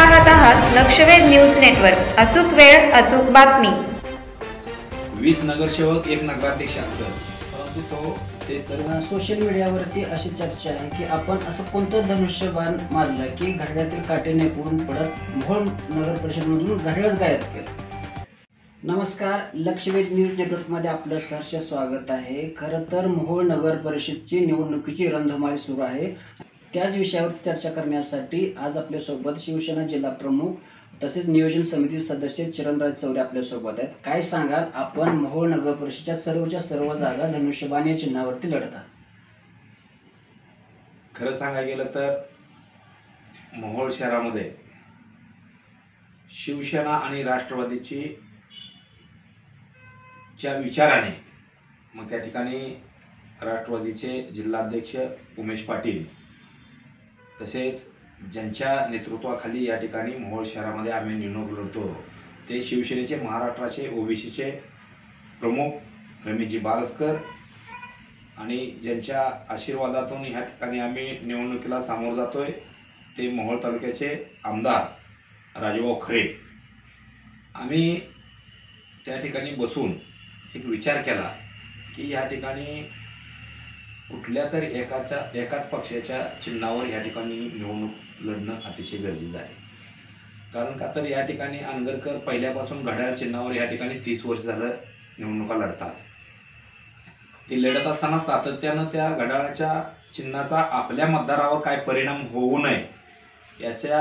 पाहत आहात लक्षवेध news network. अचूक वेळ अचूक बातमी. 20 नगरसेवक एक नगराध्यक्ष असेल, परंतु तो ते सर्व सोशल मीडियावरती अशी चर्चा आहे की आपण असं कोणतं धनुष्यबाण मारलं की घड्याळातील काटे नेपून पडत मोहोळ नगर परिषदमधून घड्याळच गायब केलं. नमस्कार, लक्षवेध न्यूज नेटवर्कमध्ये आपलं सहर्ष स्वागत आहे. खरं तर मोहोळ नगर परिषदची निवडणुकीची रणधुमाळी सुरू आहे. त्याच विषयावर चर्चा करण्यासाठी आज आपल्यासोबत शिवसेना जिल्हा प्रमुख तसेच नियोजन समिती सदस्य चरणराज चौरे आपल्यासोबत आहेत. काय सांगाल, आपण मोहोळ नगर परिषदेच्या सर्व जागा धनुष्यबाण या चिन्हावरती लढत आहात. खरं सांगायला गेलं तर मोहोळ शहरामध्ये शिवसेना आणि राष्ट्रवादीची च्या विचाराने मग त्या ठिकाणी राष्ट्रवादीचे जिल्हाध्यक्ष उमेश पाटील तसेच ज्यांच्या नेतृत्वाखाली या ठिकाणी मोहोळ शहरामध्ये आम्ही निवडणूक लढतो ते शिवसेनेचे महाराष्ट्राचे ओबीसीचे प्रमुख रमेशजी बारसकर आणि ज्यांच्या आशीर्वादातून ह्या ठिकाणी आम्ही निवडणुकीला सामोर जातोय ते मोहोळ तालुक्याचे आमदार राजूभाऊ खरे. आम्ही त्या ठिकाणी बसून एक विचार केला की या ठिकाणी कुठल्या तरी एकाच पक्षाच्या चिन्हावर या ठिकाणी निवडणूक लढणं अतिशय गरजेचं आहे. कारण का तर या ठिकाणी अनगरकर पहिल्यापासून घड्याळ चिन्हावर या ठिकाणी 30 वर्ष झालं निवडणुका लढतात. ते लढत असताना सातत्यानं त्या घड्याळाच्या चिन्हाचा आपल्या मतदारावर काय परिणाम होऊ नये याच्या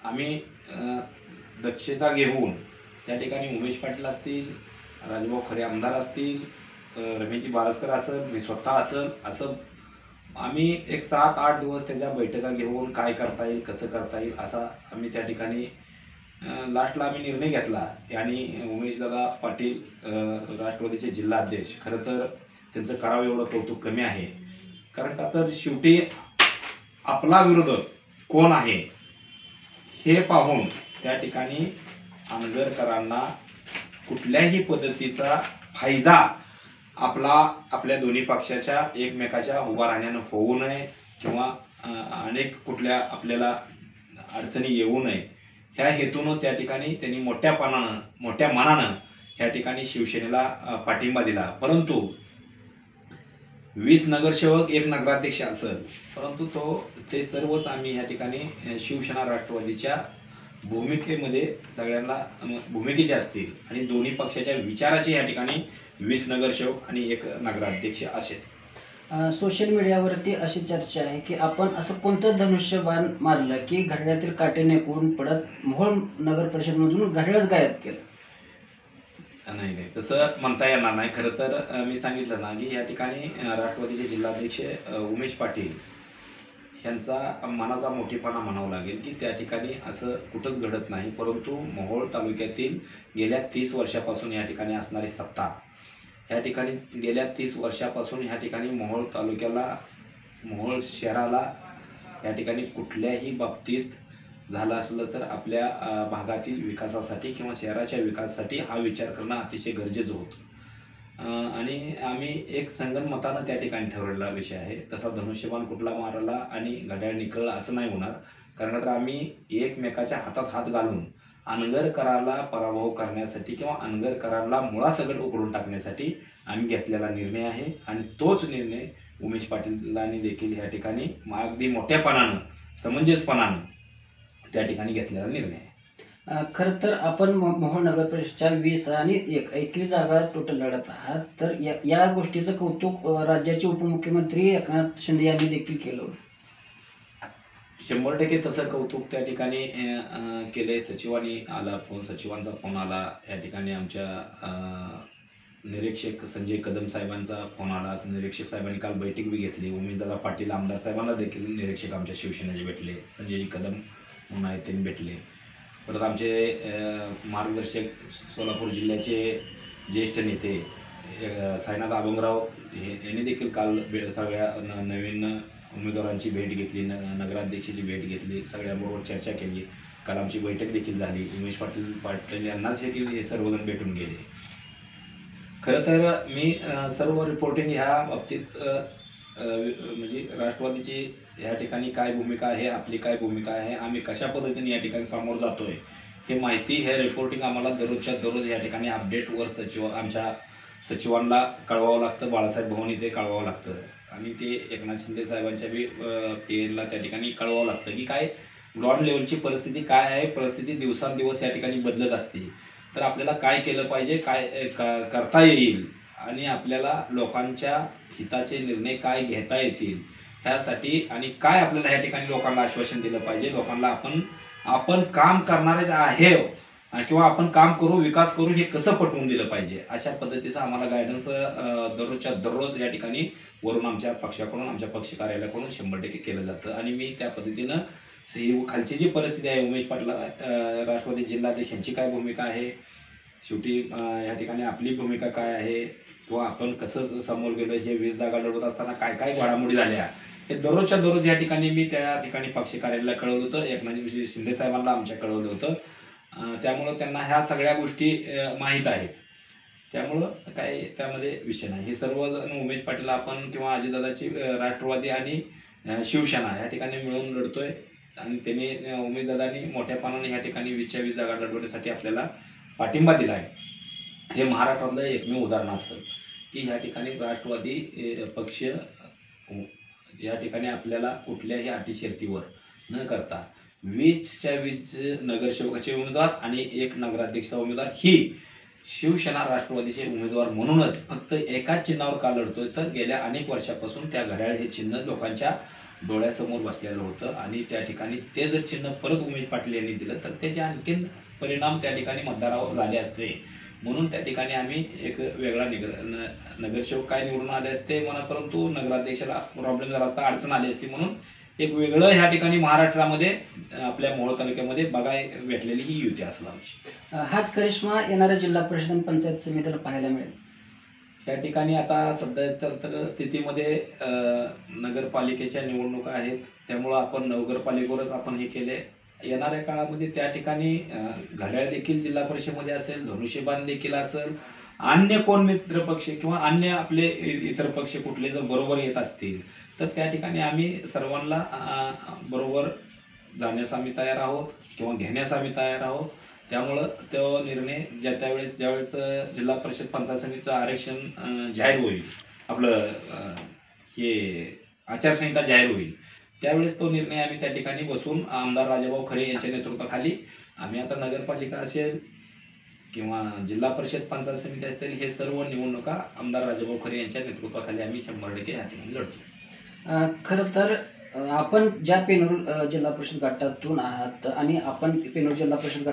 आम्ही दक्षता घेऊन त्या ठिकाणी उमेश पाटील असतील, राजूभाऊ खरे आमदार असतील, रमेशजी बारसकर असेल, मी स्वतः असेल, असं आम्ही एक 7-8 दिवस त्याच्या बैठका घेऊन काय करता येईल कसं करता येईल असा आम्ही त्या ठिकाणी लास्टला आम्ही निर्णय घेतला. आणि उमेशदादा पाटील राष्ट्रवादीचे जिल्हाध्यक्ष, खरं तर त्यांचं करावं एवढं कौतुक कमी आहे. कारण का तर शेवटी आपला विरोधक कोण आहे हे पाहून त्या ठिकाणी अनगरकरांना कुठल्याही पद्धतीचा फायदा आपल्या दोन्ही पक्षाच्या एकमेकाच्या उभा राहण्यानं होऊ नये किंवा अनेक कुठल्या आपल्याला अडचणी येऊ नये ह्या हेतूनं त्या ठिकाणी त्यांनी मोठ्या मनानं ह्या ठिकाणी शिवसेनेला पाठिंबा दिला. परंतु 20 नगरसेवक एक नगराध्यक्ष असेल, परंतु ते सर्वच आम्ही ह्या ठिकाणी शिवसेना राष्ट्रवादीच्या भूमिकेमध्ये सगळ्यांना भूमिकेचे असतील आणि दोन्ही पक्षाच्या विचाराचे या ठिकाणी 20 नगरसेवक आणि एक नगराध्यक्ष असेल. सोशल मीडियावरती अशी चर्चा आहे की आपण असं कोणतं धनुष्यबाण मारलं की घड्याळातील काटे नेपून पडत मोहोळ नगर परिषदमधून घड्याळच गायब केलं. नाही, तसं म्हणता येणार नाही. खरं तर मी सांगितलं ना की या ठिकाणी राष्ट्रवादीचे जिल्हाध्यक्ष उमेश पाटील यांचा मनाचा मोठेपणा म्हणावं लागेल की त्या ठिकाणी असं कुठंच घडत नाही. परंतु मोहोळ तालुक्यातील गेल्या 30 वर्षापासून या ठिकाणी असणारी सत्ता, ह्या ठिकाणी गेल्या 30 वर्षापासून ह्या ठिकाणी मोहोळ तालुक्याला, मोहोळ शहराला या ठिकाणी कुठल्याही बाबतीत झालं असलं तर आपल्या भागातील विकासासाठी किंवा शहराच्या विकासासाठी हा विचार करणं अतिशय गरजेचं होतं. आणि आम्ही एक संगनमतानं त्या ठिकाणी ठरवलेला विषय आहे. तसा धनुष्यबाण कुठला मारायला आणि घड्याळ निकळलं असं नाही होणार. कारण तर आम्ही एकमेकाच्या हातात हात घालून अनगरकराला पराभव करण्यासाठी किंवा अनगरकरांना मुळासकट उकळून टाकण्यासाठी आम्ही घेतलेला निर्णय आहे. आणि तोच निर्णय उमेश पाटीलांनी देखील या ठिकाणी अगदी मोठ्यापणानं समंजसपणानं त्या ठिकाणी घेतलेला निर्णय आहे. खरं तर आपण मोहोळ नगर परिषदच्या 20 आणि 21 जागा टोटल लढत आहात. तर या गोष्टीचं कौतुक राज्याचे उपमुख्यमंत्री एकनाथ शिंदे यांनी देखील केलं. 100% तसं कौतुक त्या ठिकाणी केले. सचिवांचा फोन आला. या ठिकाणी आमच्या निरीक्षक संजय कदम साहेबांचा फोन आला. निरीक्षक साहेबांनी काल बैठक बी घेतली. उमेशदादा पाटील आमदार साहेबांना देखील निरीक्षक आमच्या शिवसेनेचे भेटले. संजयजी कदम म्हणून आहेत त्यांनी भेटले. परत आमचे मार्गदर्शक सोलापूर जिल्ह्याचे ज्येष्ठ नेते साईनाथ अभंगराव यांनी देखील काल सगळ्या नवीन उमेदवारांची भेट घेतली, नगराध्यक्षाची भेट घेतली, सगळ्यांबरोबर चर्चा केली. काल आमची बैठक देखील झाली. उमेश पाटील यांनाच देखील हे सर्वजण भेटून गेले. खरं तर मी सर्व रिपोर्टिंग ह्या बाबतीत म्हणजे राष्ट्रवादीची ह्या ठिकाणी काय भूमिका आहे, आपली काय भूमिका आहे, आम्ही कशा पद्धतीने या ठिकाणी समोर जातोय हे माहिती, हे रिपोर्टिंग आम्हाला दररोजच्या दररोज या ठिकाणी अपडेटवर आमच्या सचिवांना कळवावं लागतं, बाळासाहेब भवन इथे कळवावं लागतं आणि ते एकनाथ शिंदे साहेबांच्या बी PNला त्या ठिकाणी कळवावं लागतं की काय ग्राउंड लेवलची परिस्थिती काय आहे. परिस्थिती दिवसांदिवस या ठिकाणी बदलत असते, तर आपल्याला काय केलं पाहिजे, काय करता येईल आणि आपल्याला लोकांच्या हिताचे निर्णय काय घेता येतील ह्यासाठी आणि काय आपल्याला ह्या ठिकाणी लोकांना आश्वासन दिलं पाहिजे, लोकांना आपण काम करणारे आहे किंवा आपण काम करू, विकास करू हे कसं पटवून दिलं पाहिजे, अशा पद्धतीचं आम्हाला गायडन्स दररोजच्या दररोज या ठिकाणी वरून आमच्या पक्षाकडून, आमच्या पक्ष कार्यालयाकडून 100% केलं जातं. आणि मी त्या पद्धतीनं ही खालची जी परिस्थिती आहे, उमेश पाटील राष्ट्रवादी जिल्हाध्यक्ष यांची काय भूमिका आहे, शेवटी या ठिकाणी आपली भूमिका काय आहे किंवा आपण कसं समोर गेलो, हे 20 जागा लढवत असताना काय काय घडामोडी झाल्या हे दररोजच्या दररोज या ठिकाणी मी त्या ठिकाणी पक्ष कार्यालयाला कळवलं होतं, एकनाथ शिंदे साहेबांना आमच्या कळवलं होतं. त्यामुळं त्यांना ह्या सगळ्या गोष्टी माहीत आहेत, त्यामुळं काय त्यामध्ये विषय नाही. हे सर्वजण उमेश पाटील आपण किंवा अजितदादाची राष्ट्रवादी आणि शिवसेना या ठिकाणी मिळून लढतोय आणि त्यांनी उमेशदादांनी मोठ्यापणाने ह्या ठिकाणी 20 जागा लढवण्यासाठी आपल्याला पाठिंबा दिला आहे. हे महाराष्ट्रातलं एकमेव उदाहरण असेल की ह्या ठिकाणी राष्ट्रवादी पक्ष या ठिकाणी आपल्याला कुठल्याही अटी शर्तीवर न करता 20च्या 20 नगरसेवकाचे उमेदवार आणि 1 नगराध्यक्ष उमेदवार ही शिवसेना राष्ट्रवादीचे उमेदवार म्हणूनच फक्त एकाच चिन्हावर का लढतोय, तर गेल्या अनेक वर्षापासून त्या घड्याळ हे चिन्ह लोकांच्या डोळ्यासमोर बसलेलं होतं आणि त्या ठिकाणी ते जर चिन्ह परत उमेश पाटील यांनी दिलं तर त्याचे आणखीन परिणाम त्या ठिकाणी मतदारावर झाले असते. म्हणून त्या ठिकाणी आम्ही एक वेगळा नगरसेवक काय निवडून आले असते म्हणा, परंतु नगराध्यक्षाला प्रॉब्लेम झाला असता, अडचण आली असती, म्हणून एक वेगळं ह्या ठिकाणी महाराष्ट्रामध्ये आपल्या मोहोळ तालुक्यामध्ये बघायला भेटलेली ही युती असणार आमची. हाच करिश्मा येणाऱ्या जिल्हा परिषद आणि पंचायत समितीला पाहायला मिळेल. या ठिकाणी आता सध्या तर स्थितीमध्ये नगरपालिकेच्या निवडणुका आहेत, त्यामुळं आपण नगरपालिकेवरच आपण हे केले. येणाऱ्या काळामध्ये त्या ठिकाणी घड्याळ देखील जिल्हा परिषदेमध्ये असेल, धनुष्यबाण देखील असेल, अन्य कोण मित्र पक्ष किंवा अन्य आपले इतर पक्ष कुठले जर बरोबर येत असतील तर त्या ठिकाणी आम्ही सर्वांना बरोबर जाण्यास आम्ही तयार आहोत किंवा घेण्यास आम्ही तयार आहोत. त्यामुळं तो निर्णय ज्यावेळेस जिल्हा परिषद पंचायत समितीचं आरक्षण जाहीर होईल, आपलं हे आचारसंहिता जाहीर होईल, त्यावेळेस तो निर्णय आम्ही त्या ठिकाणी बसून आमदार राजाभाऊ खरे यांच्या नेतृत्वाखाली आम्ही आता नगरपालिका असेल किंवा जिल्हा परिषद पंचायत समिती असतील, हे सर्व निवडणुका आमदार राजाभाऊ खरे यांच्या नेतृत्वाखाली आम्ही 100% या ठिकाणी लढतो. खरं तर आपण ज्या पेनूर जिल्हा परिषद गटातून आहात आणि आपण पेनूर जिल्हा परिषद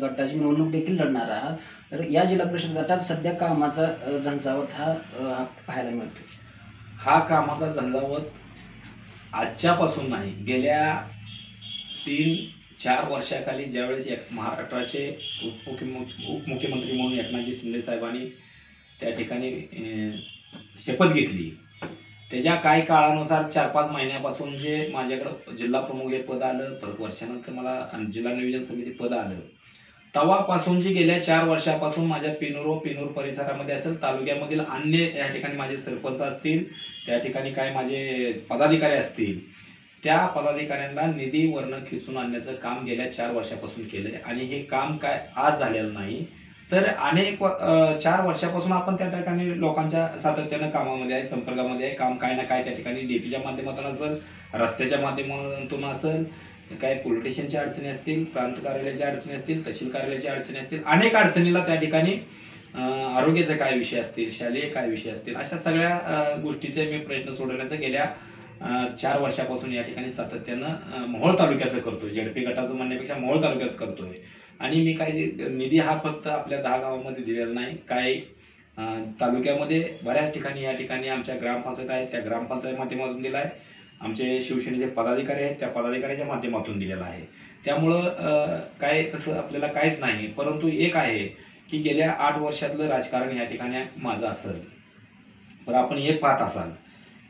गटाची निवडणूक देखील लढणार आहात, तर या जिल्हा परिषद गटात सध्या कामाचा झंझावत हा पाहायला मिळतो. हा कामाचा झंझावत आजच्यापासून नाही, गेल्या 3-4 वर्षाखाली ज्यावेळेस महाराष्ट्राचे उपमुख्यमंत्री म्हणून एकनाथजी शिंदे साहेबांनी त्या ठिकाणी शपथ घेतली, त्याच्या काही काळानुसार 4-5 महिन्यापासून जे माझ्याकडं जिल्हा प्रमुख हे पद आलं, परत वर्षानंतर मला जिल्हा नियोजन समिती पद आलं, तेव्हापासून जी गेल्या 4 वर्षापासून माझ्या पेनूर परिसरामध्ये असेल, तालुक्यामधील अन्य या ठिकाणी माझे सरपंच असतील, त्या ठिकाणी काय माझे पदाधिकारी असतील, त्या पदाधिकाऱ्यांना निधी वर्ण खिचून आणण्याचं काम गेल्या 4 वर्षापासून केलं आणि हे काम काय आज झालेलं नाही, तर अनेक 4 वर्षापासून आपण त्या ठिकाणी लोकांच्या सातत्यानं कामामध्ये आहे, संपर्कामध्ये आहे. काम काय ना काय त्या ठिकाणी डीपीच्या माध्यमातून असेल, रस्त्याच्या माध्यमातून असेल, काय पोलीस स्टेशनच्या अडचणी असतील, प्रांत कार्यालयाच्या अडचणी असतील, तहसील कार्यालयाच्या अडचणी असतील, अनेक अडचणीला त्या ठिकाणी आरोग्याचे काय विषय असतील, शालेय काय विषय असतील, अशा सगळ्या गोष्टीचे मी प्रश्न सोडवण्याचं गेल्या 4 वर्षापासून या ठिकाणी सातत्यानं मोहोळ तालुक्याचं करतोय. जेडपी गटाचं म्हणण्यापेक्षा मोहोळ तालुक्याचं करतोय. आणि मी काही निधी हा फक्त आपल्या 10 गावामध्ये दिलेला नाही, काही तालुक्यामध्ये बऱ्याच ठिकाणी या ठिकाणी आमच्या ग्रामपंचायत आहेत, त्या ग्रामपंचायत माध्यमातून दिला आहे, आमचे शिवसेनेचे पदाधिकारी आहेत त्या पदाधिकाऱ्याच्या माध्यमातून दिलेला आहे. त्यामुळं काय तसं आपल्याला काहीच नाही, परंतु एक आहे की गेल्या 8 वर्षातलं राजकारण या ठिकाणी माझं असेल, पण आपण एक पाहत असाल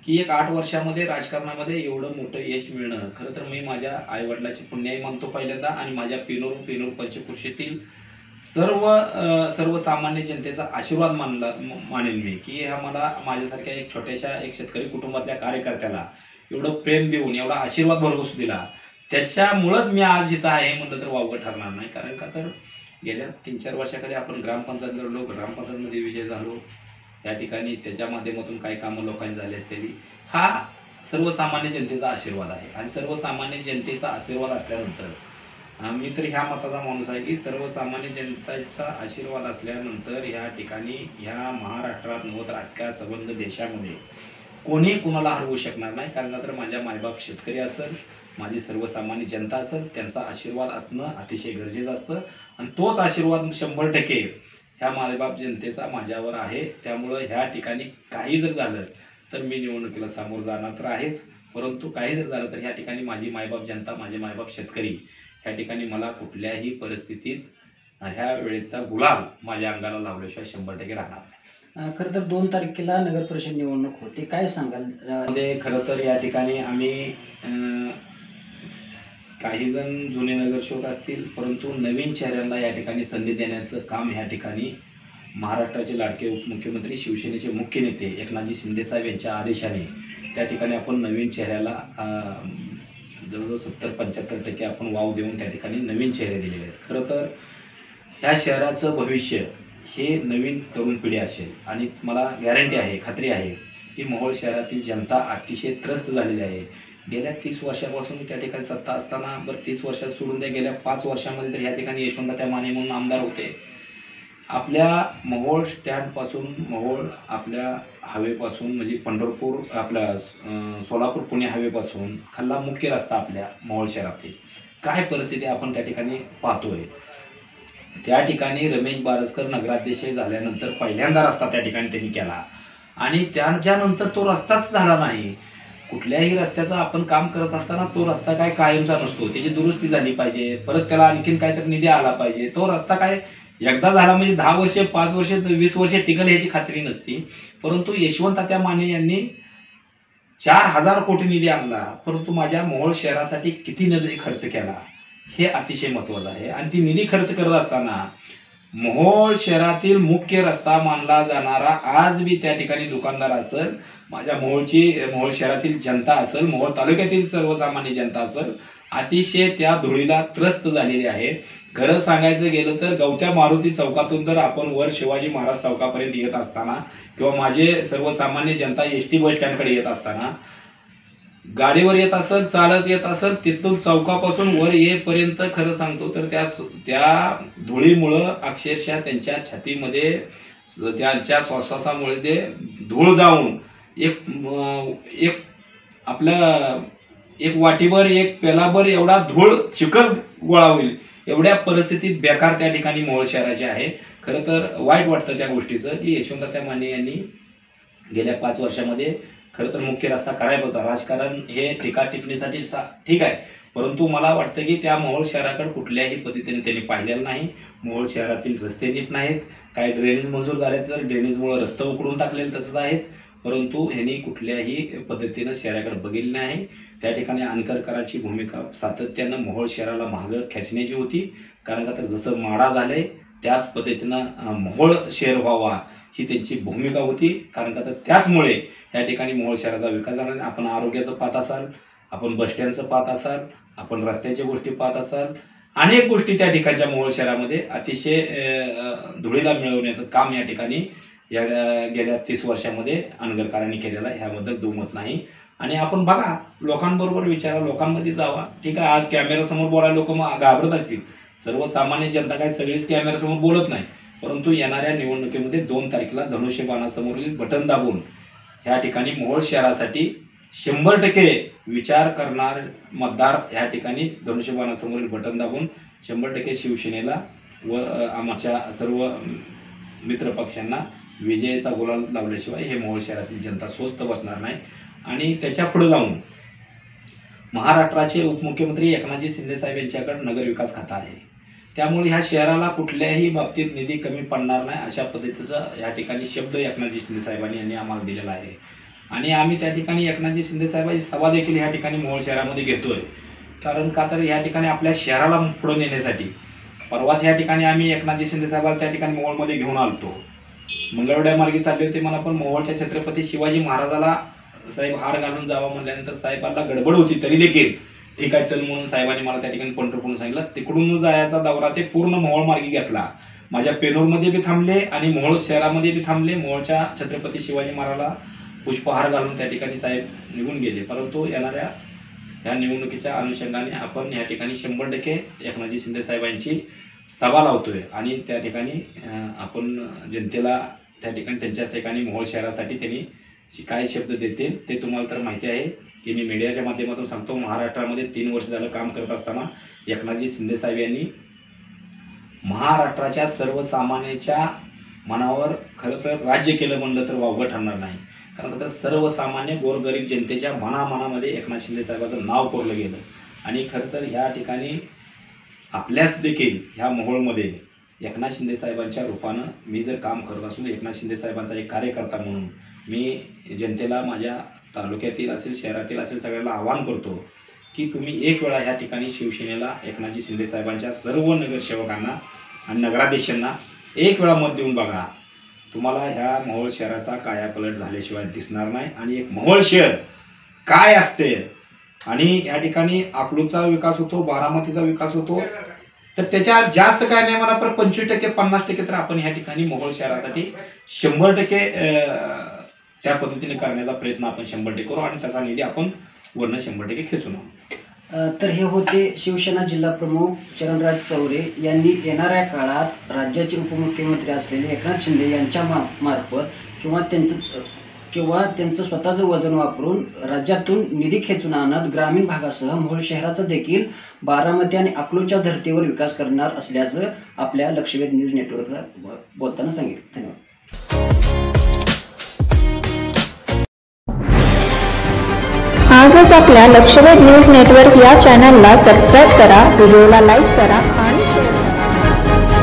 की एक 8 वर्षामध्ये राजकारणामध्ये एवढं मोठं यश मिळणं खरं तर मी माझ्या आईवडिलाची पुण्याई मानतो पहिल्यांदा, आणि माझ्या पेनूर पंचकृषीतील सर्वसामान्य जनतेचा आशीर्वाद मानेल मी की हा मला माझ्यासारख्या एक छोट्याशा एक शेतकरी कुटुंबातल्या कार्यकर्त्याला एवढं प्रेम देऊन एवढा आशीर्वाद भरघोस दिला, त्याच्यामुळंच मी आज इथं आहे म्हटलं तर वावगं ठरणार नाही. कारण का तर गेल्या 3-4 वर्षाखाली आपण ग्रामपंचायत लढलो, ग्रामपंचायतमध्ये विजय झालो, या ठिकाणी त्याच्या माध्यमातून काही कामं लोकांनी झाली असलेली. हा सर्वसामान्य जनतेचा आशीर्वाद आहे आणि सर्वसामान्य जनतेचा आशीर्वाद असल्यानंतर मी तर ह्या मताचा माणूस आहे की सर्वसामान्य जनतेचा आशीर्वाद असल्यानंतर ह्या ठिकाणी ह्या महाराष्ट्रात नव्हे तर अख्ख्या संबंध देशामध्ये कोणी कुणाला हरवू शकणार नाही. कारण तर माझ्या मायबाप शेतकरी असेल, माझी सर्वसामान्य जनता असेल, त्यांचा आशीर्वाद असणं अतिशय गरजेचं असतं आणि तोच आशीर्वाद 100% ह्या मायबाप जनतेचा माझ्यावर आहे. त्यामुळं ह्या ठिकाणी काही जर झालं तर मी निवडणुकीला सामोरं जाणार तर आहेच, परंतु काही जर झालं तर ह्या ठिकाणी माझी मायबाप जनता, माझे मायबाप शेतकरी ह्या ठिकाणी मला कुठल्याही परिस्थितीत ह्या वेळेचा गुलाल माझ्या अंगाला लावल्याशिवाय 100% राहणार नाही. खरं तर 2 तारखेला नगर परिषद निवडणूक होते, काय सांगाल? मध्ये खरं तर या ठिकाणी आम्ही काही जण जुने नगरसेवक असतील, परंतु नवीन चेहऱ्यांना या ठिकाणी संधी देण्याचं काम ह्या ठिकाणी महाराष्ट्राचे लाडके उपमुख्यमंत्री शिवसेनेचे मुख्य नेते एकनाथजी शिंदेसाहेब यांच्या आदेशाने त्या ठिकाणी आपण नवीन चेहऱ्याला जवळजवळ 70-75% आपण वाव देऊन त्या ठिकाणी नवीन चेहरे दिलेले आहेत. खरं तर ह्या शहराचं भविष्य हे नवीन तरुण पिढी असेल आणि मला गॅरंटी आहे, खात्री आहे की मोहोळ शहरातील जनता अतिशय त्रस्त झालेली आहे. गेल्या 30 वर्षापासून त्या ठिकाणी सत्ता असताना, बरं 30 वर्षात सोडून द्या, गेल्या 5 वर्षामध्ये तर ह्या ठिकाणी यशवंततात्या माने म्हणून आमदार होते. आपल्या मोहोळ स्टँडपासून मोहोळ आपल्या हायवेपासून म्हणजे पंढरपूर आपल्या सोलापूर पुणे हायवेपासून खाल्ला मुख्य रस्ता आपल्या मोहोळ शहरातील काय परिस्थिती आपण त्या ठिकाणी पाहतोय. त्या ठिकाणी रमेश बारसकर नगराध्यक्ष झाल्यानंतर पहिल्यांदा रस्ता त्या ठिकाणी त्यांनी केला आणि त्याच्यानंतर तो रस्ताच झाला नाही. कुठल्याही रस्त्याचं आपण काम करत असताना तो रस्ता काय कायमचा नसतो, त्याची दुरुस्ती झाली पाहिजे, परत त्याला आणखीन काहीतरी निधी आला पाहिजे. तो रस्ता काय एकदा झाला म्हणजे 10 वर्षे 5 वर्षे 20 वर्षे टिकल ह्याची खात्री नसती. परंतु यशवंततात्या माने यांनी 4000 कोटी निधी आणला, परंतु माझ्या मोहोळ शहरासाठी किती निधी खर्च केला हे अतिशय महत्त्वाचं आहे. आणि ती निधी खर्च करत असताना मोहोळ शहरातील मुख्य रस्ता मानला जाणारा आज बी त्या ठिकाणी दुकानदार असेल, माझ्या मोहोळ शहरातील जनता असेल, मोहोळ तालुक्यातील सर्वसामान्य जनता असेल, अतिशय त्या धुळीला त्रस्त झालेली आहे. खरं सांगायचं गेलं तर गवत्या मारुती चौकातून जर आपण वर शिवाजी महाराज चौकापर्यंत येत असताना किंवा माझे सर्वसामान्य जनता एसटी बस स्टँडकडे येत असताना गाडीवर येत असेल, चालत येत असेल, तिथून चौकापासून वर येईपर्यंत खरं सांगतो तर त्या धुळीमुळं अक्षरशः त्यांच्या छातीमध्ये त्यांच्या श्वासामुळे ते धूळ जाऊन एक आपल्या एक वाटीभर एक पेलाभर एवढा धूळ चिखल गोळा होईल एवढ्या परिस्थितीत बेकार त्या ठिकाणी मोहोळ शहराचे आहे. खरं तर वाईट वाटतं त्या गोष्टीचं की यशवंततात्या माने यांनी गेल्या 5 वर्षामध्ये खरं तर मुख्य रस्ता करायला होता. राजकारण हे टीका टिप्पणीसाठी ठीक आहे, परंतु मला वाटतं की त्या मोहोळ शहराकडे कुठल्याही पद्धतीने त्यांनी पाहिलेलं नाही. मोहोळ शहरातील रस्ते नीट नाहीत, काही ड्रेनेज मंजूर झाले तर ड्रेनेजमुळे रस्ते उकळून टाकलेले तसंच आहेत, परंतु ह्यांनी कुठल्याही पद्धतीनं शहराकडे बघितलं नाही. त्या ठिकाणी अनकरकरांची भूमिका सातत्यानं मोहोळ शहराला मागं खेचण्याची होती. कारण का तर जसं माडा झालंय त्याच पद्धतीनं मोहोळ शहर व्हावा ही त्यांची भूमिका होती. कारण का तर त्याचमुळे त्या ठिकाणी मोहोळ शहराचा विकास झाला नाही. आपण आरोग्याचं पाहत असाल, आपण बस स्टँडचं पाहत असाल, आपण रस्त्याच्या गोष्टी पाहत असाल, अनेक गोष्टी त्या ठिकाणच्या मोहोळ शहरामध्ये अतिशय धुळीला मिळवण्याचं काम या ठिकाणी गेल्या 30 वर्षामध्ये अनगरकरांनी केलेलं आहे, ह्याबद्दल दुमत नाही. आणि आपण बघा, लोकांबरोबर विचारा, लोकांमध्ये जावा. ठीक आहे, आज कॅमेऱ्यासमोर बोलायला लोक घाबरत असतील, सर्वसामान्य जनता काय सगळीच कॅमेऱ्यासमोर बोलत नाही, परंतु येणाऱ्या निवडणुकीमध्ये 2 तारखेला धनुष्यबाणासमोरील बटन दाबून ह्या ठिकाणी मोहोळ शहरासाठी 100% विचार करणार मतदार ह्या ठिकाणी धनुष्यबाणासमोरील बटन दाबून 100% शिवसेनेला व आमच्या सर्व मित्रपक्षांना विजयाचा गुलाल लावल्याशिवाय हे मोहोळ शहरातील जनता स्वस्थ बसणार नाही. आणि त्याच्या पुढे जाऊन महाराष्ट्राचे उपमुख्यमंत्री एकनाथजी शिंदेसाहेब यांच्याकडे नगरविकास खाता आहे, त्यामुळे ह्या शहराला कुठल्याही बाबतीत निधी कमी पडणार नाही अशा पद्धतीचा या ठिकाणी शब्द एकनाथजी शिंदेसाहेबांनी यांनी आम्हाला दिलेला आहे. आणि आम्ही त्या ठिकाणी एकनाथजी शिंदेसाहेबांची सभा देखील ह्या ठिकाणी मोहोळ शहरामध्ये घेतोय. कारण का तर ह्या ठिकाणी आपल्या शहराला पुढे नेण्यासाठी परवाच ह्या ठिकाणी आम्ही एकनाथजी शिंदे साहेबाला त्या ठिकाणी मोहोळमध्ये घेऊन आलतो. मंगळवेढ्या मार्गी चालले होते मला, पण मोहोळच्या छत्रपती शिवाजी महाराजाला साहेब हार घालून जावं म्हणल्यानंतर साहेबांना गडबड होती, तरी देखील ठीक आहे चल म्हणून साहेबांनी मला त्या ठिकाणी पंढरपूरहून सांगितलं. तिकडून जायचा दौरा ते पूर्ण मोहोळ मार्गी घेतला. माझ्या पेनूरमध्ये बी थांबले आणि मोहोळ शहरामध्ये बी थांबले. मोहोळच्या छत्रपती शिवाजी महाराजाला पुष्पहार घालून त्या ठिकाणी साहेब निघून गेले. परंतु येणाऱ्या ह्या निवडणुकीच्या अनुषंगाने आपण ह्या ठिकाणी 100% एकनाथजी शिंदे साहेबांची सभा लावतोय आणि त्या ठिकाणी आपण जनतेला त्या ठिकाणी त्यांच्या ठिकाणी मोहोळ शहरासाठी त्यांनी काय शब्द देतील ते तुम्हाला तर माहिती आहे की मी मीडियाच्या माध्यमातून सांगतो. महाराष्ट्रामध्ये 3 वर्ष झालं काम करत असताना एकनाथजी शिंदे साहेब यांनी महाराष्ट्राच्या सर्वसामान्यांच्या मनावर खरं तर राज्य केलं म्हणलं तर वावगं ठरणार नाही. कारण तर सर्वसामान्य गोरगरीब जनतेच्या मनामध्ये एकनाथ शिंदे साहेबाचं नाव कोरलं गेलं आणि खरं तर ह्या ठिकाणी आपल्याच देखील ह्या मोहोळमध्ये एकनाथ शिंदे साहेबांच्या रूपानं मी जर काम करत असून एकनाथ शिंदे साहेबांचा एक कार्यकर्ता म्हणून मी जनतेला माझ्या तालुक्यातील असेल शहरातील असेल सगळ्यांना आवाहन करतो की तुम्ही एक वेळा ह्या ठिकाणी शिवसेनेला एकनाथजी शिंदे साहेबांच्या सर्व नगरसेवकांना आणि नगराध्यक्षांना एक वेळा मत देऊन बघा. तुम्हाला ह्या मोहोळ शहराचा कायापलट झाल्याशिवाय दिसणार नाही आणि एक मोहोळ शहर काय असते आणि या ठिकाणी अकलूजचा विकास होतो, बारामतीचा विकास होतो, तर त्याच्या जास्त काय नाही मला पण 25% 50% तर आपण ह्या ठिकाणी मोहोळ शहरासाठी 100% त्या पद्धतीने करण्याचा प्रयत्न आपण 100% करू आणि त्याचा निधी आपण वरनं 100% खेचून आणू. तर हे होते शिवसेना जिल्हा प्रमुख चरणराज चौरे यांनी येणाऱ्या काळात राज्याचे उपमुख्यमंत्री असलेले एकनाथ शिंदे यांच्या मार्फत किंवा त्यांचं स्वतःचं वजन वापरून राज्यातून निधी खेचून आणत ग्रामीण भागासह मोहोळ शहराचा देखील बारामती आणि अकलूजच्या धर्तीवर विकास करणार असल्याचं आपल्या लक्षवेध न्यूज नेटवर्कला बोलताना सांगितलं. धन्यवाद. आजच आपल्या लक्षवेध न्यूज नेटवर्क या चॅनलला सबस्क्राईब करा, व्हिडिओला लाईक करा आणि